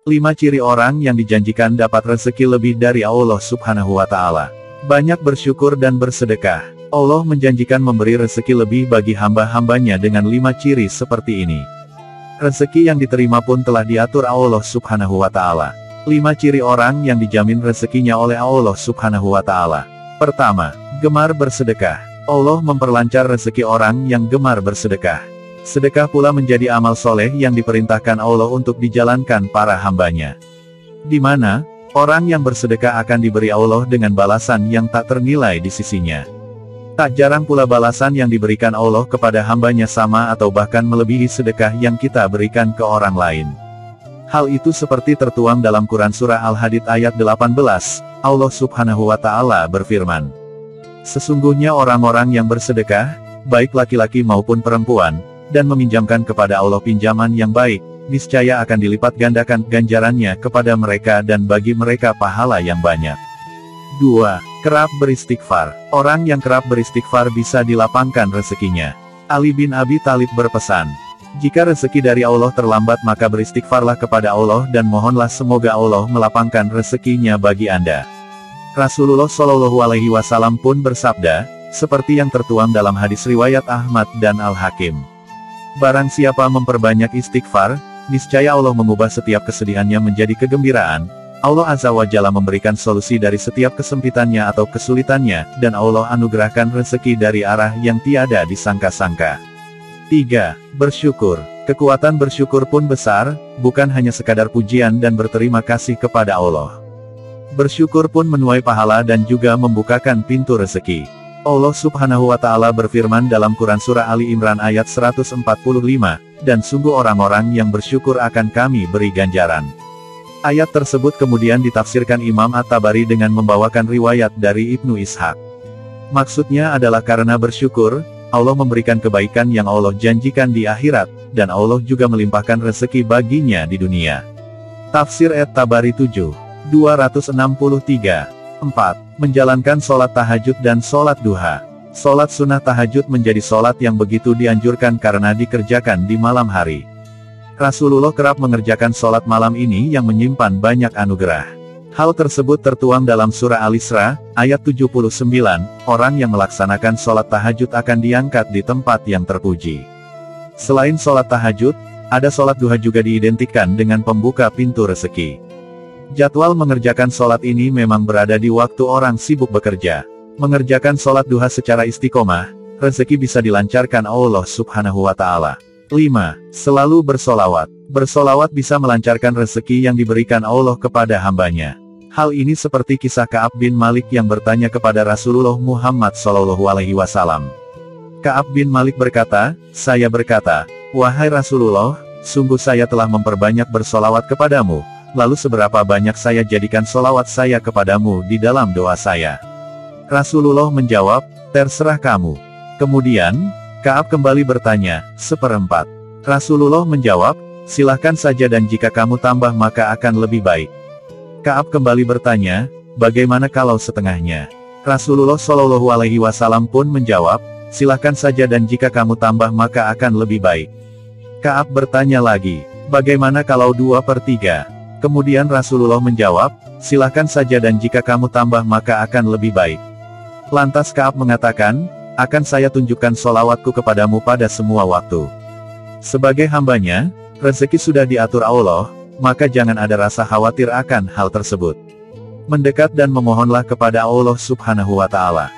5 ciri orang yang dijanjikan dapat rezeki lebih dari Allah Subhanahu wa Ta'ala. Banyak bersyukur dan bersedekah. Allah menjanjikan memberi rezeki lebih bagi hamba-hambanya dengan 5 ciri seperti ini. Rezeki yang diterima pun telah diatur Allah Subhanahu wa Ta'ala. 5 ciri orang yang dijamin rezekinya oleh Allah Subhanahu wa Ta'ala. Pertama, gemar bersedekah. Allah memperlancar rezeki orang yang gemar bersedekah. Sedekah pula menjadi amal soleh yang diperintahkan Allah untuk dijalankan para hambanya. Di mana orang yang bersedekah akan diberi Allah dengan balasan yang tak ternilai di sisinya. Tak jarang pula balasan yang diberikan Allah kepada hambanya sama atau bahkan melebihi sedekah yang kita berikan ke orang lain. Hal itu seperti tertuang dalam Quran Surah Al-Hadid ayat 18, Allah Subhanahu wa Ta'ala berfirman, "Sesungguhnya orang-orang yang bersedekah, baik laki-laki maupun perempuan, dan meminjamkan kepada Allah pinjaman yang baik, niscaya akan dilipat gandakan ganjarannya kepada mereka dan bagi mereka pahala yang banyak." 2. Kerap beristighfar. Orang yang kerap beristighfar bisa dilapangkan rezekinya. Ali bin Abi Thalib berpesan, "Jika rezeki dari Allah terlambat maka beristighfarlah kepada Allah dan mohonlah semoga Allah melapangkan rezekinya bagi Anda." Rasulullah Shallallahu Alaihi Wasallam pun bersabda, seperti yang tertuang dalam hadis riwayat Ahmad dan Al-Hakim, "Barang siapa memperbanyak istighfar, niscaya Allah mengubah setiap kesedihannya menjadi kegembiraan. Allah Azza wa Jalla memberikan solusi dari setiap kesempitannya atau kesulitannya, dan Allah anugerahkan rezeki dari arah yang tiada disangka-sangka." 3. Bersyukur. Kekuatan bersyukur pun besar, bukan hanya sekadar pujian dan berterima kasih kepada Allah. Bersyukur pun menuai pahala dan juga membukakan pintu rezeki. Allah Subhanahu wa Ta'ala berfirman dalam Quran Surah Ali Imran ayat 145, "Dan sungguh orang-orang yang bersyukur akan Kami beri ganjaran." Ayat tersebut kemudian ditafsirkan Imam At-Tabari dengan membawakan riwayat dari Ibnu Ishaq. Maksudnya adalah karena bersyukur, Allah memberikan kebaikan yang Allah janjikan di akhirat, dan Allah juga melimpahkan rezeki baginya di dunia. Tafsir At-Tabari 7.263. 4. Menjalankan sholat tahajud dan sholat duha. Sholat sunnah tahajud menjadi sholat yang begitu dianjurkan karena dikerjakan di malam hari. Rasulullah kerap mengerjakan sholat malam ini yang menyimpan banyak anugerah. Hal tersebut tertuang dalam surah Al-Isra, ayat 79, orang yang melaksanakan sholat tahajud akan diangkat di tempat yang terpuji. Selain sholat tahajud, ada sholat duha juga diidentikan dengan pembuka pintu rezeki. Jadwal mengerjakan sholat ini memang berada di waktu orang sibuk bekerja. Mengerjakan sholat duha secara istiqomah, rezeki bisa dilancarkan Allah Subhanahu wa Ta'ala. 5. Selalu bersolawat. Bersolawat bisa melancarkan rezeki yang diberikan Allah kepada hambanya. Hal ini seperti kisah Ka'ab bin Malik yang bertanya kepada Rasulullah Muhammad SAW. Ka'ab bin Malik berkata, "Saya berkata, wahai Rasulullah, sungguh saya telah memperbanyak bersolawat kepadamu, lalu seberapa banyak saya jadikan solawat saya kepadamu di dalam doa saya?" Rasulullah menjawab, "Terserah kamu." Kemudian, Ka'ab kembali bertanya, "Seperempat?" Rasulullah menjawab, "Silahkan saja dan jika kamu tambah maka akan lebih baik." Ka'ab kembali bertanya, "Bagaimana kalau setengahnya?" Rasulullah Shallallahu Alaihi Wasallam pun menjawab, "Silahkan saja dan jika kamu tambah maka akan lebih baik." Ka'ab bertanya lagi, "Bagaimana kalau 2/3?" Kemudian Rasulullah menjawab, "Silahkan saja dan jika kamu tambah maka akan lebih baik." Lantas Ka'ab mengatakan, "Akan saya tunjukkan solawatku kepadamu pada semua waktu." Sebagai hambanya, rezeki sudah diatur Allah, maka jangan ada rasa khawatir akan hal tersebut. Mendekat dan memohonlah kepada Allah Subhanahu wa Ta'ala.